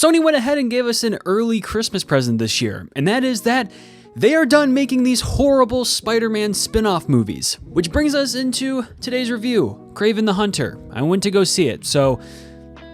Sony went ahead and gave us an early Christmas present this year, and that is that they are done making these horrible Spider-Man spin-off movies. Which brings us into today's review, Kraven the Hunter. I went to go see it, so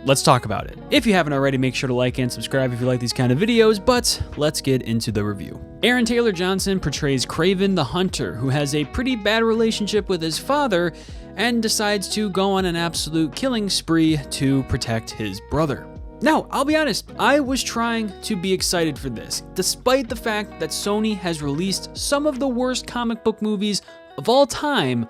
let's talk about it. If you haven't already, make sure to like and subscribe if you like these kind of videos, but let's get into the review. Aaron Taylor Johnson portrays Kraven the Hunter, who has a pretty bad relationship with his father and decides to go on an absolute killing spree to protect his brother. Now, I'll be honest, I was trying to be excited for this, despite the fact that Sony has released some of the worst comic book movies of all time.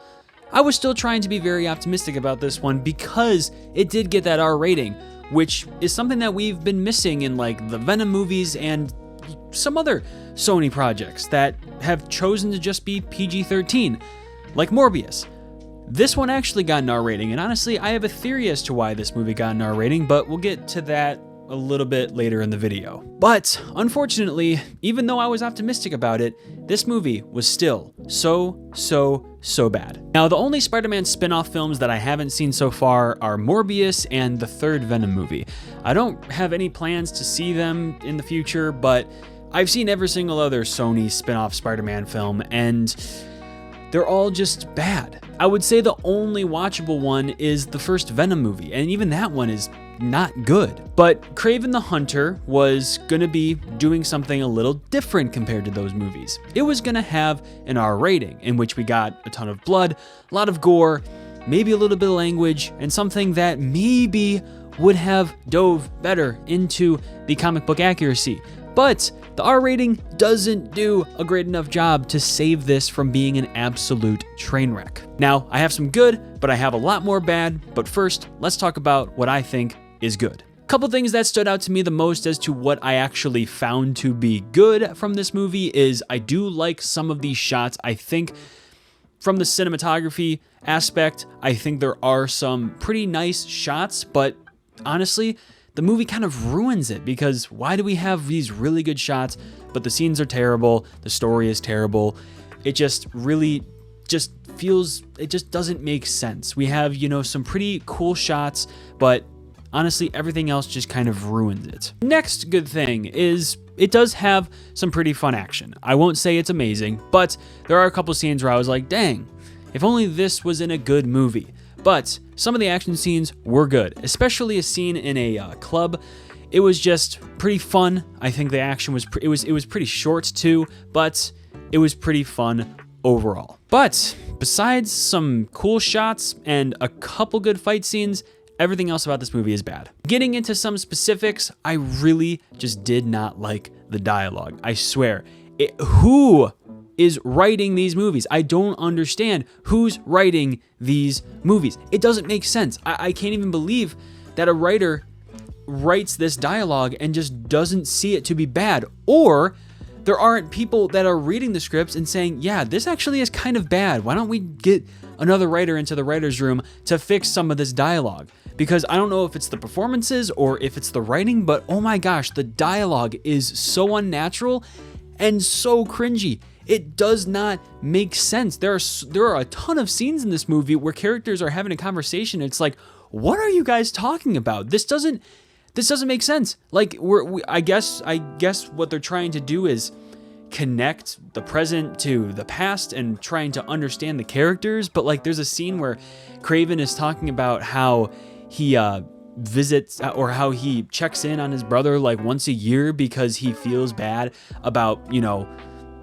I was still trying to be very optimistic about this one because it did get that R rating, which is something that we've been missing in like the Venom movies and some other Sony projects that have chosen to just be PG-13, like Morbius. This one actually got an R rating, and honestly, I have a theory as to why this movie got an R rating, but we'll get to that a little bit later in the video. But unfortunately, even though I was optimistic about it, this movie was still so bad. Now, the only Spider-Man spin-off films that I haven't seen so far are Morbius and the third Venom movie. I don't have any plans to see them in the future, but I've seen every single other Sony spin-off Spider-Man film, and they're all just bad. I would say the only watchable one is the first Venom movie, and even that one is not good. But Kraven the Hunter was gonna be doing something a little different compared to those movies. It was gonna have an R rating, in which we got a ton of blood, a lot of gore, maybe a little bit of language, and something that maybe would have dove better into the comic book accuracy. But the R rating doesn't do a great enough job to save this from being an absolute train wreck. Now, I have some good, but I have a lot more bad. But first, let's talk about what I think is good. Couple things that stood out to me the most as to what I actually found to be good from this movie is I do like some of these shots. I think from the cinematography aspect, I think there are some pretty nice shots, but honestly, the movie kind of ruins it because why do we have these really good shots, but the scenes are terrible, the story is terrible. It just really just feels, it just doesn't make sense. We have, some pretty cool shots, but honestly, everything else just kind of ruins it. Next good thing is it does have some pretty fun action. I won't say it's amazing, but there are a couple scenes where I was like, dang, if only this was in a good movie. But some of the action scenes were good, especially a scene in a club. It was just pretty fun. I think the action was it was pretty short too, but it was pretty fun overall. But besides some cool shots and a couple good fight scenes, everything else about this movie is bad. Getting into some specifics, I really just did not like the dialogue. I swear. Who is writing these movies? I don't understand who's writing these movies. It doesn't make sense. I can't even believe that a writer writes this dialogue and just doesn't see it to be bad. Or there aren't people that are reading the scripts and saying, yeah, this actually is kind of bad. Why don't we get another writer into the writer's room to fix some of this dialogue? Because I don't know if it's the performances or if it's the writing, but oh my gosh, the dialogue is so unnatural and so cringy. It does not make sense. There are a ton of scenes in this movie where characters are having a conversation. It's like, what are you guys talking about? This doesn't make sense. Like I guess what they're trying to do is connect the present to the past and trying to understand the characters. But like, there's a scene where Kraven is talking about how he visits or how he checks in on his brother like once a year because he feels bad about,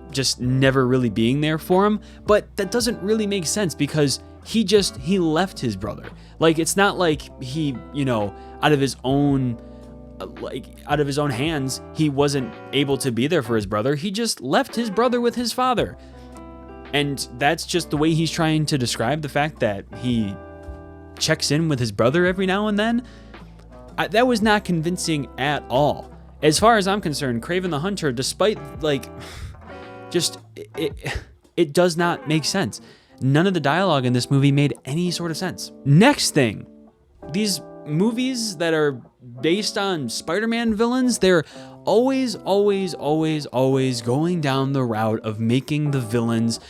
just never really being there for him. But that doesn't really make sense because he left his brother. Like, it's not like he, out of his own hands, he wasn't able to be there for his brother. He just left his brother with his father. And that's just the way he's trying to describe the fact that he checks in with his brother every now and then. That was not convincing at all. As far as I'm concerned, Kraven the Hunter, despite it does not make sense. None of the dialogue in this movie made any sort of sense. Next thing, these movies that are based on Spider-Man villains, they're always going down the route of making the villains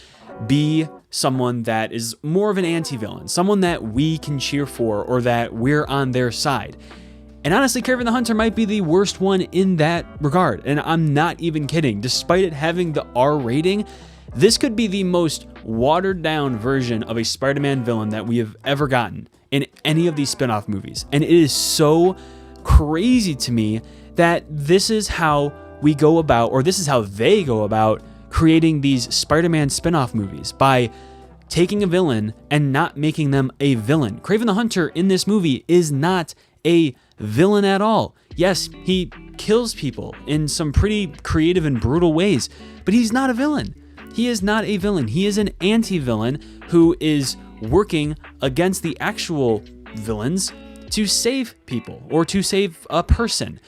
be someone that is more of an anti-villain, someone that we can cheer for or that we're on their side. And honestly, Kraven the Hunter might be the worst one in that regard. And I'm not even kidding. Despite it having the R rating, this could be the most watered down version of a Spider-Man villain that we have ever gotten in any of these spin-off movies. And it is so crazy to me that this is how we go about, or this is how they go about creating these Spider-Man spin-off movies, by taking a villain and not making them a villain. Kraven the Hunter in this movie is not a villain at all. Yes, he kills people in some pretty creative and brutal ways, but he's not a villain. He is not a villain. He is an anti-villain who is working against the actual villains to save people or to save a person.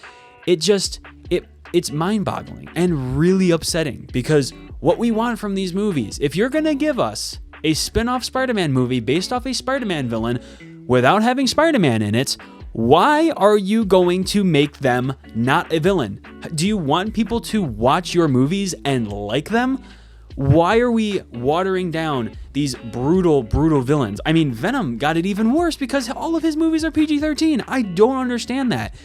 It's mind-boggling and really upsetting, because what we want from these movies, if you're going to give us a spin-off Spider-Man movie based off a Spider-Man villain without having Spider-Man in it, why are you going to make them not a villain? Do you want people to watch your movies and like them? Why are we watering down these brutal villains? I mean, Venom got it even worse because all of his movies are PG-13. I don't understand that.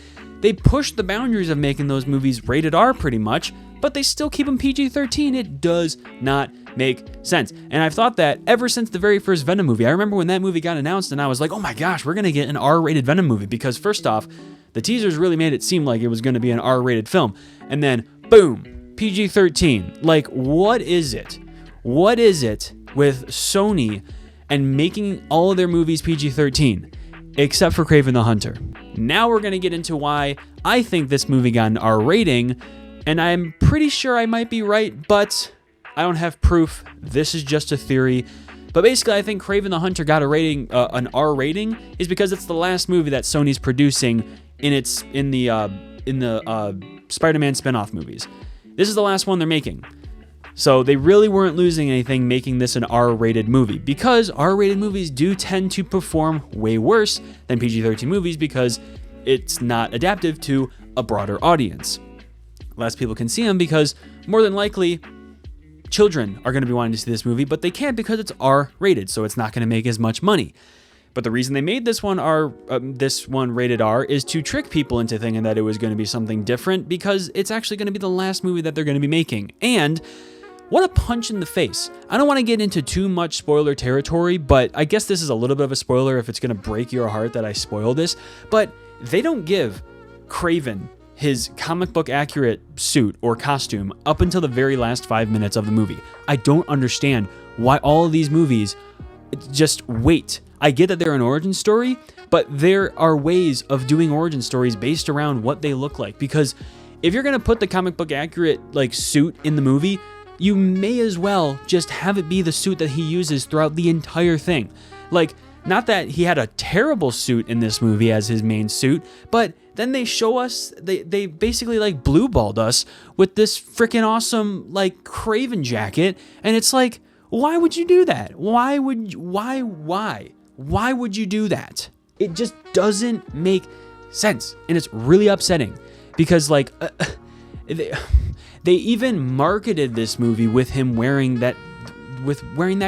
They pushed the boundaries of making those movies rated R pretty much, but they still keep them PG-13. It does not make sense. And I've thought that ever since the very first Venom movie. I remember when that movie got announced and I was like, oh my gosh, we're going to get an R-rated Venom movie, because first off, the teasers really made it seem like it was going to be an R-rated film. And then, boom, PG-13. Like, what is it? What is it with Sony and making all of their movies PG-13? Except for Kraven the Hunter. Now we're going to get into why I think this movie got an R rating, and I'm pretty sure I might be right, but I don't have proof. This is just a theory. But basically, I think Kraven the Hunter got a rating, an R rating, is because it's the last movie that Sony's producing in the Spider-Man spin-off movies. This is the last one they're making. So they really weren't losing anything making this an R-rated movie, because R-rated movies do tend to perform way worse than PG-13 movies because it's not adaptive to a broader audience. Less people can see them because more than likely children are going to be wanting to see this movie, but they can't because it's R-rated, so it's not going to make as much money. But the reason they made this one rated R is to trick people into thinking that it was going to be something different, because it's actually going to be the last movie that they're going to be making. And what a punch in the face. I don't want to get into too much spoiler territory, but I guess this is a little bit of a spoiler if it's going to break your heart that I spoil this. But they don't give Kraven his comic book accurate suit or costume up until the very last 5 minutes of the movie. I don't understand why all of these movies just wait. I get that they're an origin story, but there are ways of doing origin stories based around what they look like. Because if you're going to put the comic book accurate suit in the movie, you may as well just have it be the suit that he uses throughout the entire thing. Not that he had a terrible suit in this movie as his main suit, but then they show us, they basically blue-balled us with this freaking awesome Kraven jacket, and it's like, why would you do that? Why would you do that? It just doesn't make sense, and it's really upsetting because they even marketed this movie with him wearing that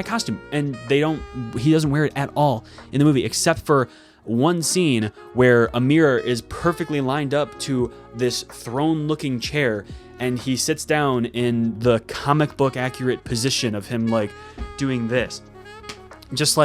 costume, and he doesn't wear it at all in the movie, except for one scene where a mirror is perfectly lined up to this throne-looking chair, and he sits down in the comic book accurate position of him doing this. Just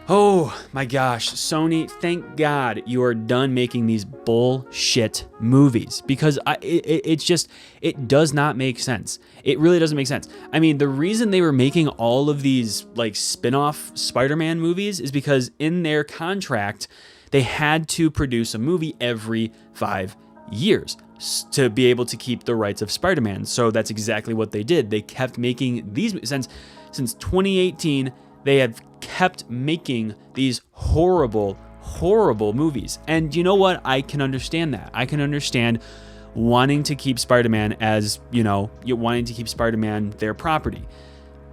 oh my gosh, Sony, thank God you are done making these bullshit movies, because it does not make sense. It really doesn't make sense. I mean, the reason they were making all of these spin-off Spider-Man movies is because in their contract, they had to produce a movie every 5 years to be able to keep the rights of Spider-Man. So that's exactly what they did. They kept making these since 2018. They have kept making these horrible movies. And you know what? I can understand that. I can understand wanting to keep Spider-Man as, wanting to keep Spider-Man their property.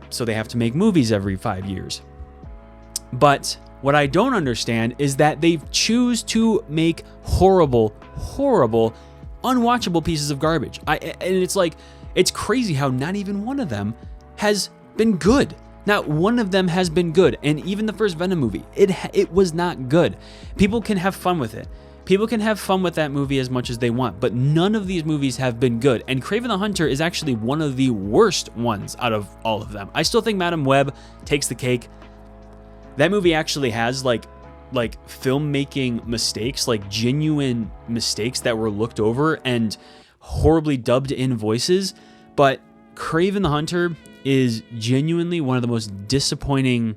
So they have to make movies every 5 years. But what I don't understand is that they choose to make horrible, unwatchable pieces of garbage. And it's crazy how not even one of them has been good. Not one of them has been good, and even the first Venom movie, it was not good. People can have fun with it. People can have fun with that movie as much as they want, but none of these movies have been good, and Kraven the Hunter is actually one of the worst ones out of all of them. I still think Madam Web takes the cake. That movie actually has like filmmaking mistakes, like genuine mistakes that were looked over and horribly dubbed in voices, but Kraven the Hunter is genuinely one of the most disappointing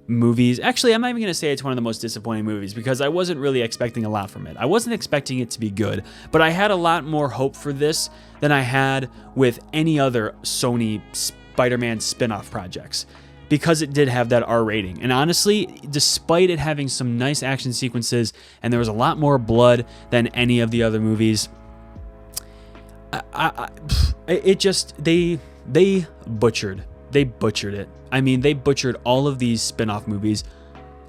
movies. Actually, I'm not even going to say it's one of the most disappointing movies because I wasn't really expecting a lot from it. I wasn't expecting it to be good, but I had a lot more hope for this than I had with any other Sony Spider-Man spin-off projects because it did have that R rating. And honestly, despite it having some nice action sequences and there was a lot more blood than any of the other movies, they butchered it. I mean, they butchered all of these spin-off movies.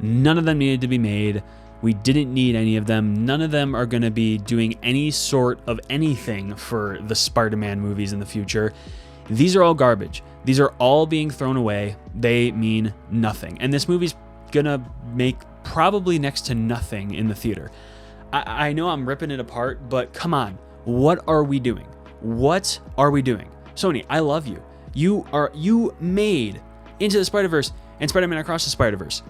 None of them needed to be made. We didn't need any of them. None of them are going to be doing any sort of anything for the Spider-Man movies in the future. These are all garbage. These are all being thrown away. They mean nothing. And this movie's going to make probably next to nothing in the theater. I know I'm ripping it apart, but come on. What are we doing? What are we doing? Sony, I love you. You made Into the Spider-Verse and Spider-Man Across the Spider-Verse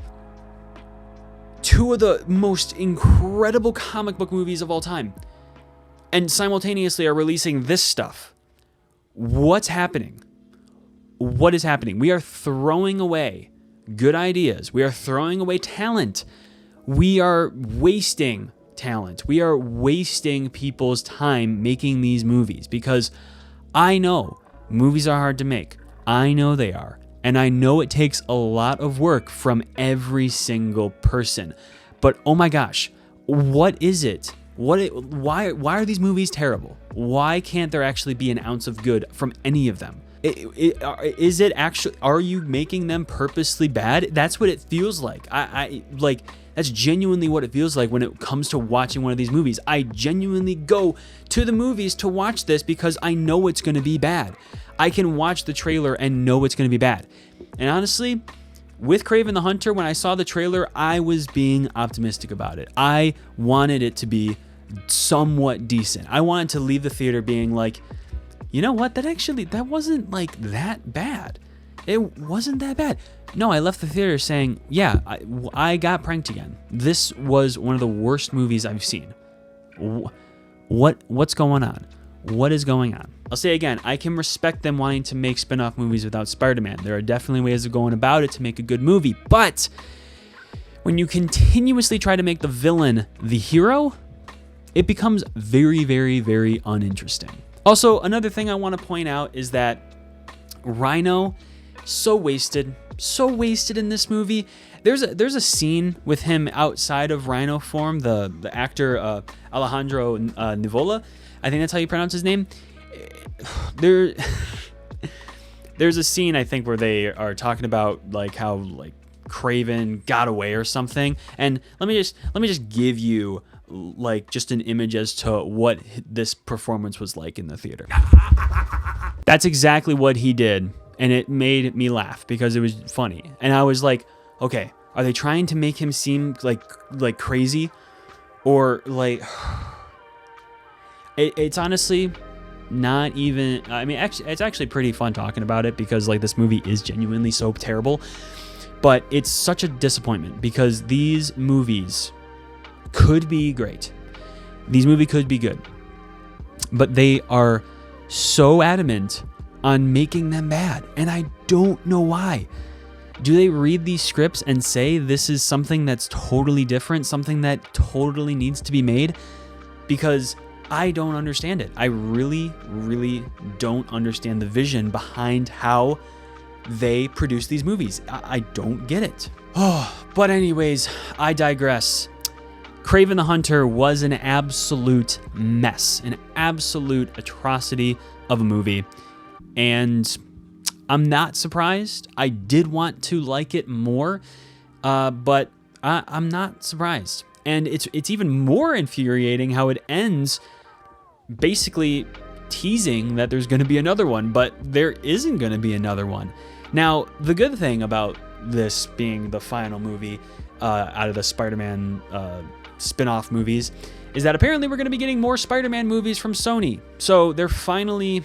two of the most incredible comic book movies of all time, and simultaneously are releasing this stuff. What's happening? What is happening? We are throwing away good ideas. We are throwing away talent. We are wasting talent. We are wasting people's time making these movies because I know movies are hard to make. I know they are. And I know it takes a lot of work from every single person. But oh my gosh, what is it? Why are these movies terrible? Why can't there actually be an ounce of good from any of them? Is it actually, are you making them purposely bad? That's what it feels like. That's genuinely what it feels like when it comes to watching one of these movies. I genuinely go to the movies to watch this because I know it's going to be bad. I can watch the trailer and know it's going to be bad. And honestly, with Kraven the Hunter, when I saw the trailer, I was being optimistic about it. I wanted it to be somewhat decent. I wanted to leave the theater being like, you know what? That wasn't like that bad. It wasn't that bad. No, I left the theater saying, yeah, I got pranked again. This was one of the worst movies I've seen. What's going on? What is going on? I'll say again, I can respect them wanting to make spin-off movies without Spider-Man. There are definitely ways of going about it to make a good movie. But when you continuously try to make the villain the hero, it becomes very, very, very uninteresting. Also, another thing I want to point out is that Rhino, so wasted in this movie. There's a scene with him outside of Rhino form, the actor Alejandro Nivola, I think that's how you pronounce his name. There's a scene, I think, where they are talking about like how like Kraven got away or something. And let me just give you like just an image as to what this performance was like in the theater. That's exactly what he did, and it made me laugh because it was funny. And I was like, okay, are they trying to make him seem like crazy, or like? It's honestly not even. I mean, actually, it's actually pretty fun talking about it because like this movie is genuinely so terrible, but it's such a disappointment because these movies could be great. These movies could be good, but they are so adamant on making them bad, and I don't know why. Do they read these scripts and say this is something that's totally different, something that totally needs to be made? Because I don't understand it. I really, really don't understand the vision behind how they produce these movies. I don't get it. Oh, but anyways, I digress. Kraven the Hunter was an absolute mess, an absolute atrocity of a movie. And I'm not surprised. I did want to like it more, but I'm not surprised. And it's even more infuriating how it ends basically teasing that there's going to be another one, but there isn't going to be another one. Now, the good thing about this being the final movie out of the Spider-Man spin-off movies is that apparently we're going to be getting more Spider-Man movies from Sony. So they're finally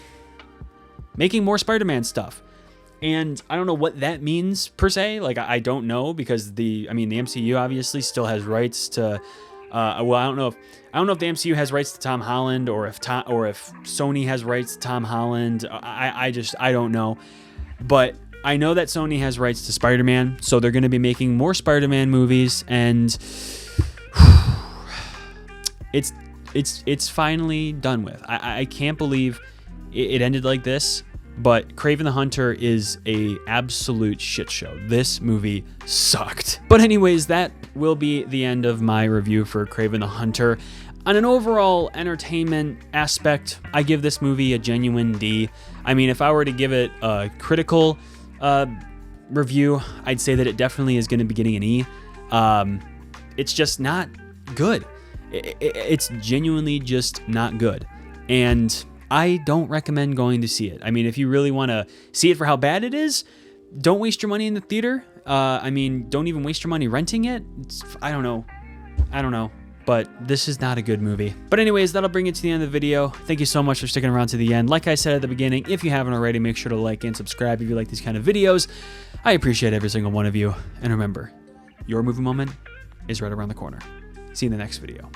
making more Spider-Man stuff. And I don't know what that means per se. Like, I don't know, because the MCU obviously still has rights to I don't know if the MCU has rights to Tom Holland, or if Sony has rights to Tom Holland. I don't know. But I know that Sony has rights to Spider-Man, so they're going to be making more Spider-Man movies, and it's finally done with. I can't believe it ended like this. But Kraven the Hunter is a absolute shit show. This movie sucked. But anyways, that will be the end of my review for Kraven the Hunter. On an overall entertainment aspect, I give this movie a genuine D. I mean, if I were to give it a critical review, I'd say that it definitely is going to be getting an E. It's just not good. It's genuinely just not good. And I don't recommend going to see it. I mean, if you really want to see it for how bad it is, don't waste your money in the theater. Don't even waste your money renting it. I don't know. But this is not a good movie. But anyways, that'll bring it to the end of the video. Thank you so much for sticking around to the end. Like I said at the beginning, if you haven't already, make sure to like and subscribe if you like these kind of videos. I appreciate every single one of you. And remember, your movie moment is right around the corner. See you in the next video.